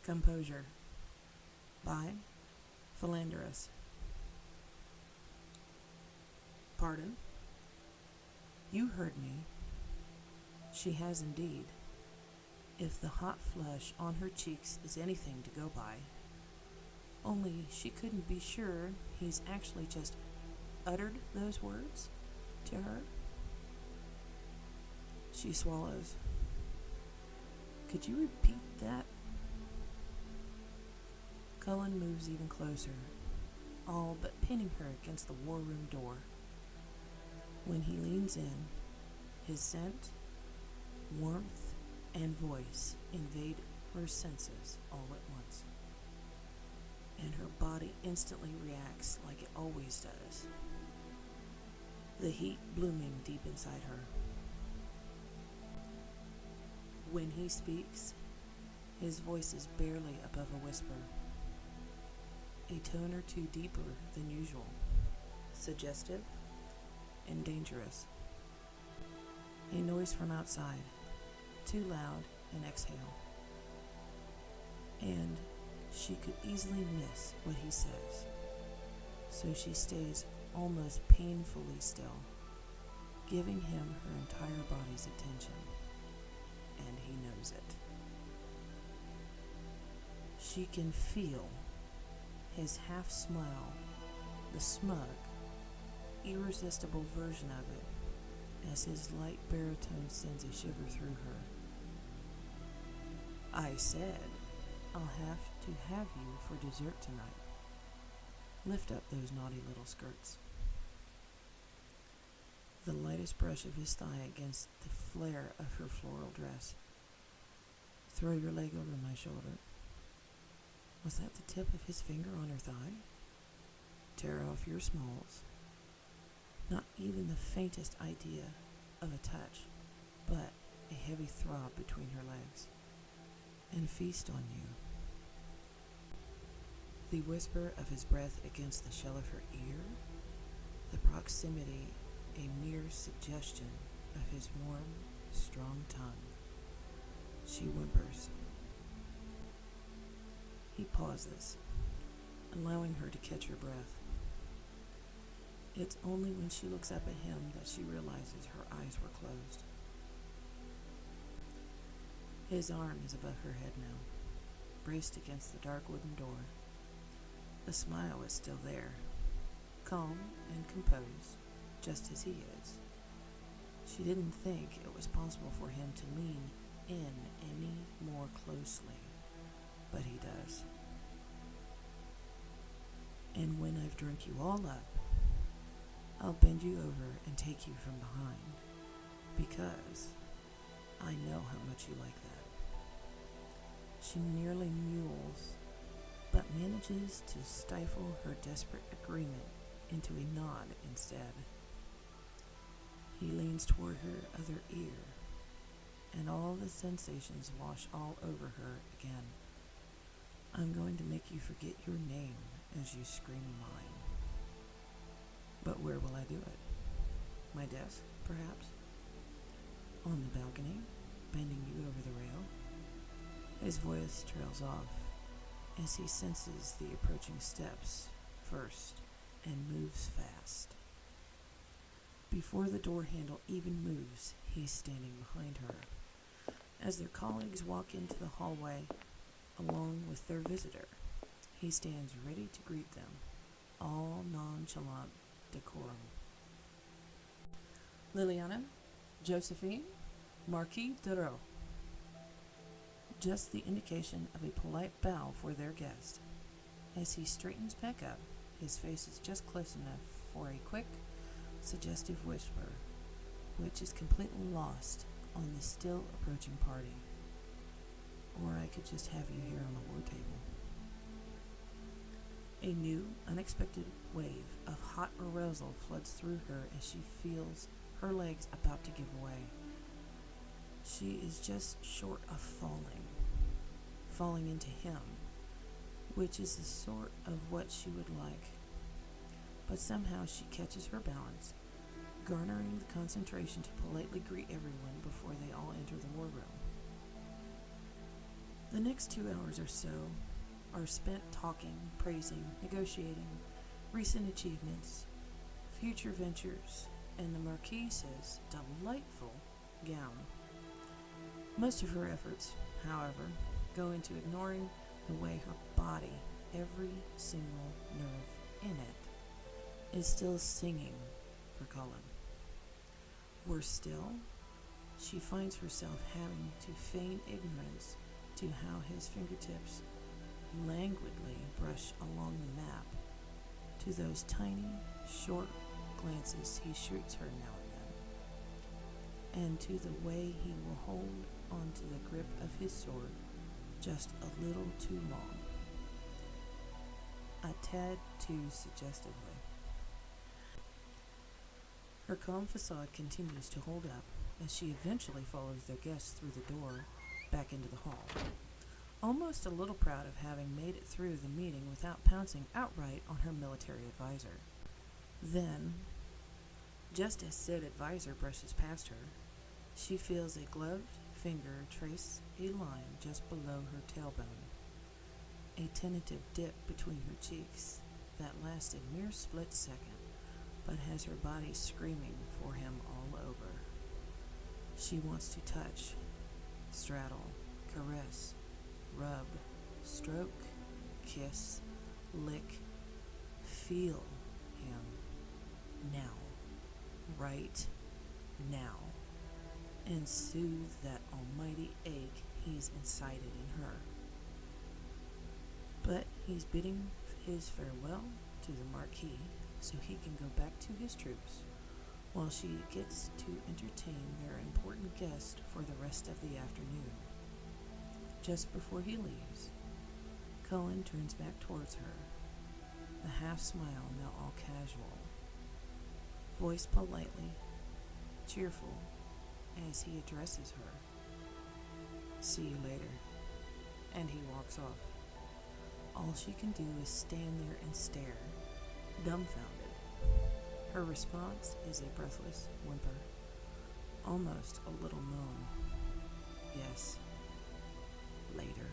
Composure by Felandaris. Pardon? You heard me. She has indeed. If the hot flush on her cheeks is anything to go by. Only she couldn't be sure he's actually just uttered those words to her. She swallows. Could you repeat that? Cullen moves even closer, all but pinning her against the war room door. When he leans in, his scent, warmth, and voice invade her senses all at once, and her body instantly reacts like it always does, the heat blooming deep inside her. When he speaks, his voice is barely above a whisper, a tone or two deeper than usual, suggestive and dangerous. A noise from outside, too loud and exhale. And she could easily miss what he says, so she stays almost painfully still, giving him her entire body's attention, and he knows it. She can feel his half smile, the smug, irresistible version of it, as his light baritone sends a shiver through her. I said, I'll have to have you for dessert tonight. Lift up those naughty little skirts. The lightest brush of his thigh against the flare of her floral dress. Throw your leg over my shoulder. Was that the tip of his finger on her thigh? Tear off your smalls. Not even the faintest idea of a touch, but a heavy throb between her legs. And feast on you. The whisper of his breath against the shell of her ear, the proximity a mere suggestion of his warm, strong tongue. She whimpers. He pauses, allowing her to catch her breath. It's only when she looks up at him that she realizes her eyes were closed. His arm is above her head now, braced against the dark wooden door. The smile is still there, calm and composed, just as he is. She didn't think it was possible for him to lean in any more closely, but he does. And when I've drunk you all up, I'll bend you over and take you from behind, because I know how much you like that. She nearly mules, but manages to stifle her desperate agreement into a nod instead. He leans toward her other ear, and all the sensations wash all over her again. I'm going to make you forget your name as you scream mine. But where will I do it? My desk, perhaps? On the balcony, bending you over the rail? His voice trails off as he senses the approaching steps first and moves fast. Before the door handle even moves, he's standing behind her. As their colleagues walk into the hallway along with their visitor, he stands ready to greet them, all nonchalant decorum. Liliana, Josephine, Marquis de Rowe. Just the indication of a polite bow for their guest. As he straightens back up, his face is just close enough for a quick, suggestive whisper, which is completely lost on the still approaching party. Or I could just have you here on the war table. A new, unexpected wave of hot arousal floods through her as she feels her legs about to give way. She is just short of falling into him, which is the sort of what she would like. But somehow she catches her balance, garnering the concentration to politely greet everyone before they all enter the war room. The next 2 hours or so are spent talking, praising, negotiating, recent achievements, future ventures, and the Marquise's delightful gown. Most of her efforts, however, go into ignoring the way her body, every single nerve in it, is still singing for Cullen. Worse still, she finds herself having to feign ignorance to how his fingertips languidly brush along the map, to those tiny, short glances he shoots her now and then, and to the way he will hold onto the grip of his sword just a little too long, a tad too suggestively. Her calm facade continues to hold up as she eventually follows their guests through the door back into the hall, almost a little proud of having made it through the meeting without pouncing outright on her military advisor. Then, just as said advisor brushes past her, she feels a gloved finger trace a line just below her tailbone, a tentative dip between her cheeks that lasts a mere split second, but has her body screaming for him all over. She wants to touch, straddle, caress, rub, stroke, kiss, lick, feel him now, right now, and soothe that almighty ache he's incited in her. But he's bidding his farewell to the Marquis so he can go back to his troops, while she gets to entertain their important guest for the rest of the afternoon. Just before he leaves, Cullen turns back towards her, the half smile now all casual, voice politely, cheerful, as he addresses her. "See you later," and he walks off. All she can do is stand there and stare, dumbfounded. Her response is a breathless whimper, almost a little moan. Yes, later.